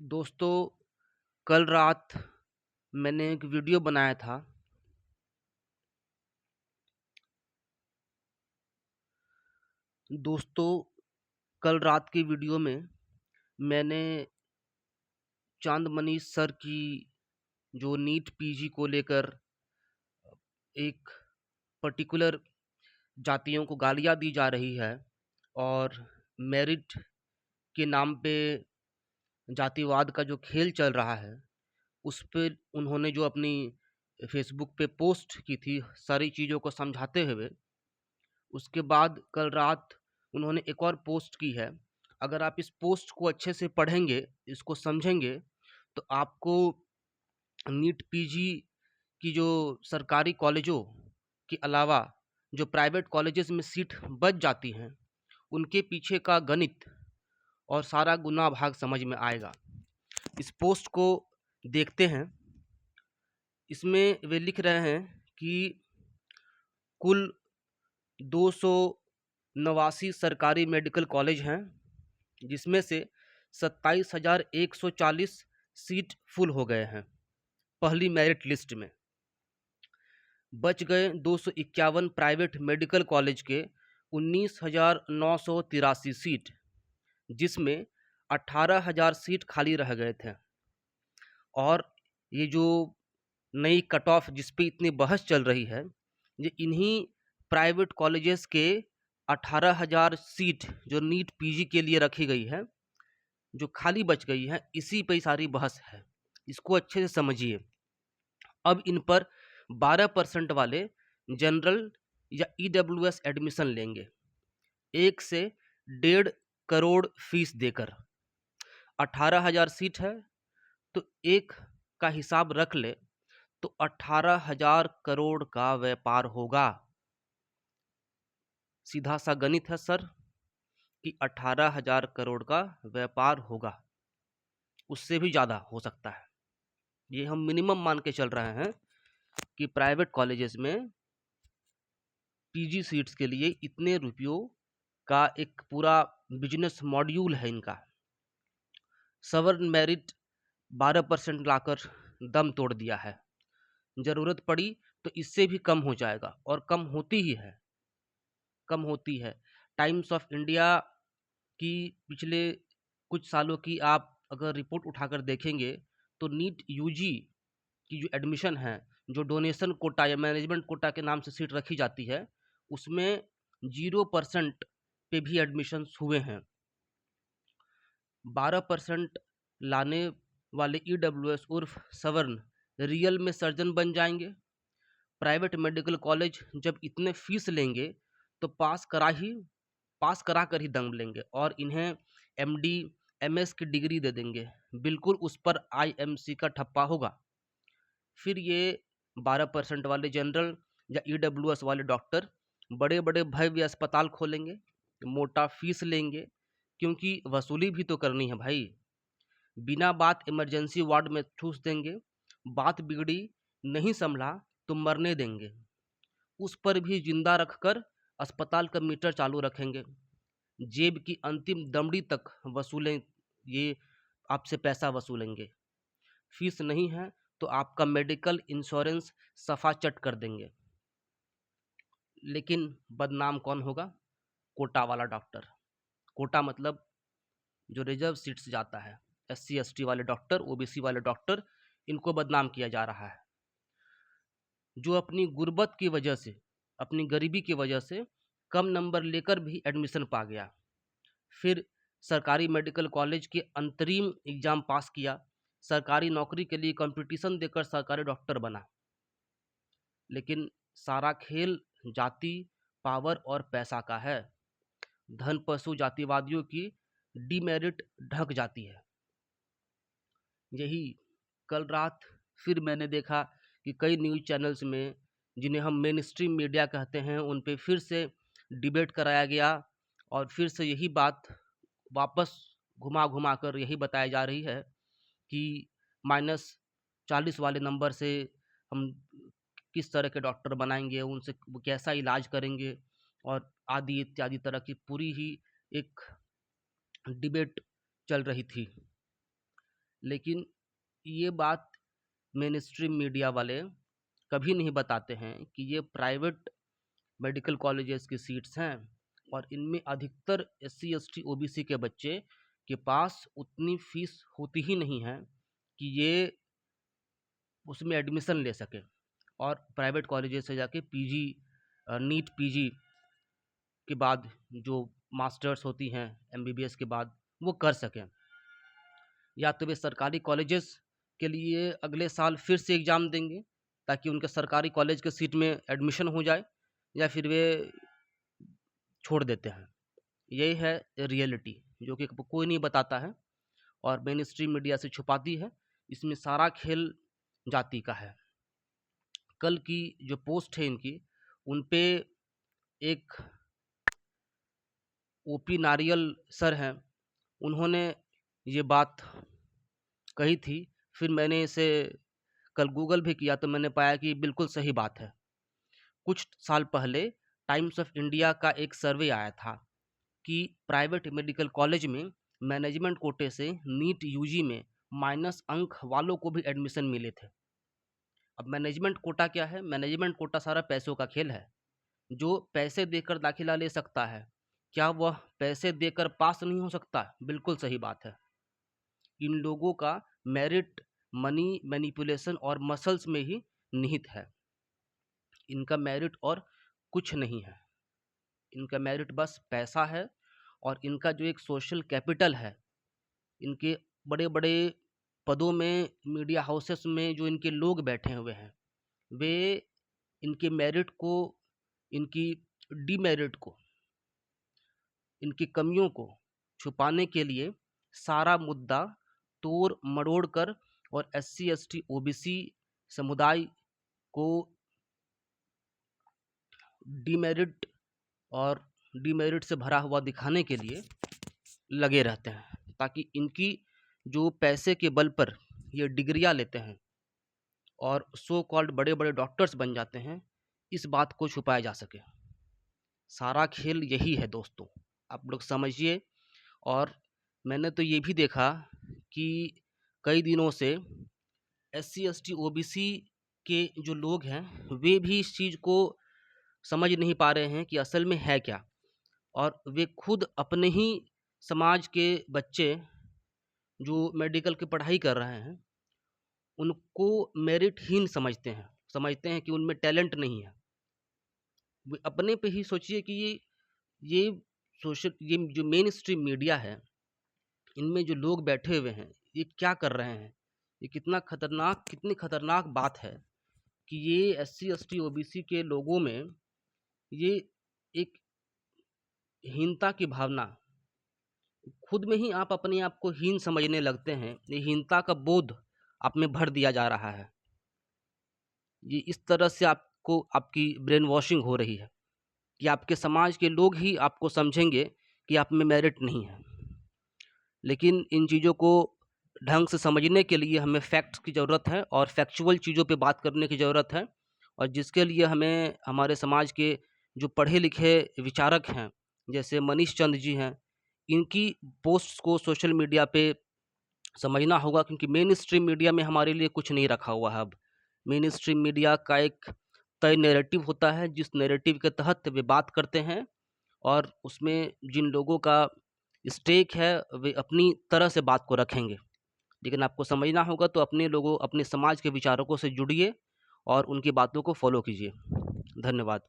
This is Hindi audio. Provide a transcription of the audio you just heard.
दोस्तों, कल रात मैंने एक वीडियो बनाया था। दोस्तों, कल रात की वीडियो में मैंने चांदमणि सर की जो नीट पीजी को लेकर एक पर्टिकुलर जातियों को गालियां दी जा रही है और मेरिट के नाम पे जातिवाद का जो खेल चल रहा है, उस पे उन्होंने जो अपनी फेसबुक पे पोस्ट की थी सारी चीज़ों को समझाते हुए, उसके बाद कल रात उन्होंने एक और पोस्ट की है। अगर आप इस पोस्ट को अच्छे से पढ़ेंगे, इसको समझेंगे, तो आपको नीट पीजी की जो सरकारी कॉलेजों के अलावा जो प्राइवेट कॉलेजेस में सीट बच जाती हैं, उनके पीछे का गणित और सारा गुना भाग समझ में आएगा। इस पोस्ट को देखते हैं। इसमें वे लिख रहे हैं कि कुल 289 सरकारी मेडिकल कॉलेज हैं, जिसमें से 27,140 सीट फुल हो गए हैं पहली मेरिट लिस्ट में। बच गए 251 प्राइवेट मेडिकल कॉलेज के 19,983 सीट, जिसमें 18,000 सीट खाली रह गए थे। और ये जो नई कट ऑफ जिस पे इतनी बहस चल रही है, ये इन्हीं प्राइवेट कॉलेजेस के 18,000 सीट जो नीट पीजी के लिए रखी गई है, जो खाली बच गई है, इसी पे सारी बहस है। इसको अच्छे से समझिए। अब इन पर 12% वाले जनरल या ईडब्ल्यूएस एडमिशन लेंगे, 1 से 1.5 करोड़ फीस देकर। 18,000 सीट है, तो एक का हिसाब रख ले तो 18,000 करोड़ का व्यापार होगा। सीधा सा गणित है सर, कि 18,000 करोड़ का व्यापार होगा। उससे भी ज़्यादा हो सकता है। ये हम मिनिमम मान के चल रहे हैं कि प्राइवेट कॉलेजेस में पीजी सीट्स के लिए इतने रुपयों का एक पूरा बिजनेस मॉड्यूल है इनका। सवर्न मेरिट 12% लाकर दम तोड़ दिया है। ज़रूरत पड़ी तो इससे भी कम हो जाएगा, और कम होती ही है, कम होती है। टाइम्स ऑफ इंडिया की पिछले कुछ सालों की आप अगर रिपोर्ट उठाकर देखेंगे, तो नीट यूजी की जो एडमिशन है, जो डोनेशन कोटा या मैनेजमेंट कोटा के नाम से सीट रखी जाती है, उसमें 0% पे भी एडमिशन्स हुए हैं। 12% लाने वाले ईडब्ल्यूएस उर्फ सवर्ण रियल में सर्जन बन जाएंगे। प्राइवेट मेडिकल कॉलेज जब इतने फीस लेंगे, तो पास करा कर ही दम लेंगे और इन्हें एमडी एमएस की डिग्री दे देंगे। बिल्कुल उस पर आईएमसी का ठप्पा होगा। फिर ये 12% वाले जनरल या ईडब्ल्यूएस वाले डॉक्टर बड़े बड़े भव्य अस्पताल खोलेंगे, मोटा फीस लेंगे, क्योंकि वसूली भी तो करनी है भाई। बिना बात इमरजेंसी वार्ड में ठूस देंगे। बात बिगड़ी, नहीं संभला तो मरने देंगे। उस पर भी जिंदा रखकर अस्पताल का मीटर चालू रखेंगे। जेब की अंतिम दमड़ी तक वसूलें, ये आपसे पैसा वसूलेंगे। फीस नहीं है तो आपका मेडिकल इंश्योरेंस सफा चट कर देंगे। लेकिन बदनाम कौन होगा? कोटा वाला डॉक्टर। कोटा मतलब जो रिजर्व सीट से जाता है, एससी एसटी वाले डॉक्टर, ओबीसी वाले डॉक्टर, इनको बदनाम किया जा रहा है। जो अपनी गुर्बत की वजह से, अपनी गरीबी की वजह से कम नंबर लेकर भी एडमिशन पा गया, फिर सरकारी मेडिकल कॉलेज के अंतरिम एग्जाम पास किया, सरकारी नौकरी के लिए कंपटीशन देकर सरकारी डॉक्टर बना। लेकिन सारा खेल जाति, पावर और पैसा का है। धन पशु जातिवादियों की डीमेरिट ढक जाती है। यही कल रात फिर मैंने देखा कि कई न्यूज़ चैनल्स में, जिन्हें हम मेन स्ट्रीम मीडिया कहते हैं, उन पे फिर से डिबेट कराया गया और फिर से यही बात वापस घुमा घुमा कर यही बताई जा रही है कि -40 वाले नंबर से हम किस तरह के डॉक्टर बनाएंगे, उनसे वो कैसा इलाज करेंगे, और आदि इत्यादि तरह की पूरी ही एक डिबेट चल रही थी। लेकिन ये बात मेन स्ट्रीम मीडिया वाले कभी नहीं बताते हैं कि ये प्राइवेट मेडिकल कॉलेजेस की सीट्स हैं और इनमें अधिकतर एससी एसटी ओबीसी के बच्चे के पास उतनी फीस होती ही नहीं है कि ये उसमें एडमिशन ले सके और प्राइवेट कॉलेजेस से जाके पीजी नीट पीजी के बाद जो मास्टर्स होती हैं एमबीबीएस के बाद वो कर सकें, या तो वे सरकारी कॉलेजेस के लिए अगले साल फिर से एग्ज़ाम देंगे ताकि उनके सरकारी कॉलेज के सीट में एडमिशन हो जाए, या फिर वे छोड़ देते हैं। यही है रियलिटी जो कि कोई नहीं बताता है और मेन स्ट्रीम मीडिया से छुपाती है। इसमें सारा खेल जाति का है। कल की जो पोस्ट है इनकी, उन पे एक ओपी नारियल सर हैं, उन्होंने ये बात कही थी। फिर मैंने इसे कल गूगल भी किया तो मैंने पाया कि बिल्कुल सही बात है। कुछ साल पहले टाइम्स ऑफ इंडिया का एक सर्वे आया था कि प्राइवेट मेडिकल कॉलेज में मैनेजमेंट कोटे से नीट यूजी में माइनस अंक वालों को भी एडमिशन मिले थे। अब मैनेजमेंट कोटा क्या है? मैनेजमेंट कोटा सारा पैसों का खेल है। जो पैसे देकर दाखिला ले सकता है, क्या वह पैसे देकर पास नहीं हो सकता? बिल्कुल सही बात है। इन लोगों का मेरिट मनी मैनिपुलेशन और मसल्स में ही निहित है। इनका मेरिट और कुछ नहीं है। इनका मेरिट बस पैसा है और इनका जो एक सोशल कैपिटल है, इनके बड़े बड़े पदों में मीडिया हाउसेस में जो इनके लोग बैठे हुए हैं, वे इनके मेरिट को, इनकी डीमेरिट को, इनकी कमियों को छुपाने के लिए सारा मुद्दा तोड़ मरोड़ कर और एससी एसटी ओबीसी समुदाय को डीमेरिट और डीमेरिट से भरा हुआ दिखाने के लिए लगे रहते हैं, ताकि इनकी जो पैसे के बल पर ये डिग्रियां लेते हैं और सो कॉल्ड बड़े बड़े डॉक्टर्स बन जाते हैं, इस बात को छुपाया जा सके। सारा खेल यही है दोस्तों, आप लोग समझिए। और मैंने तो ये भी देखा कि कई दिनों से एससी एसटी ओबीसी के जो लोग हैं, वे भी इस चीज़ को समझ नहीं पा रहे हैं कि असल में है क्या, और वे खुद अपने ही समाज के बच्चे जो मेडिकल की पढ़ाई कर रहे हैं, उनको मेरिटहीन समझते हैं कि उनमें टैलेंट नहीं है। वे अपने पे ही सोचिए कि ये ये जो मेन स्ट्रीम मीडिया है, इनमें जो लोग बैठे हुए हैं, ये क्या कर रहे हैं? ये कितनी खतरनाक बात है कि ये एससी एसटी ओबीसी के लोगों में ये एक हीनता की भावना, खुद में ही आप अपने आप को हीन समझने लगते हैं। ये हीनता का बोध आप में भर दिया जा रहा है। ये इस तरह से आपको आपकी ब्रेन वॉशिंग हो रही है कि आपके समाज के लोग ही आपको समझेंगे कि आप में मेरिट नहीं है। लेकिन इन चीज़ों को ढंग से समझने के लिए हमें फैक्ट्स की ज़रूरत है और फैक्चुअल चीज़ों पे बात करने की ज़रूरत है, और जिसके लिए हमें हमारे समाज के जो पढ़े लिखे विचारक हैं, जैसे मनीष चंद जी हैं, इनकी पोस्ट्स को सोशल मीडिया पे समझना होगा, क्योंकि मेन स्ट्रीम मीडिया में हमारे लिए कुछ नहीं रखा हुआ है। अब मेन स्ट्रीम मीडिया का एक तय नैरेटिव होता है, जिस नैरेटिव के तहत वे बात करते हैं, और उसमें जिन लोगों का स्टेक है वे अपनी तरह से बात को रखेंगे। लेकिन आपको समझना होगा तो अपने लोगों, अपने समाज के विचारकों से जुड़िए और उनकी बातों को फॉलो कीजिए। धन्यवाद।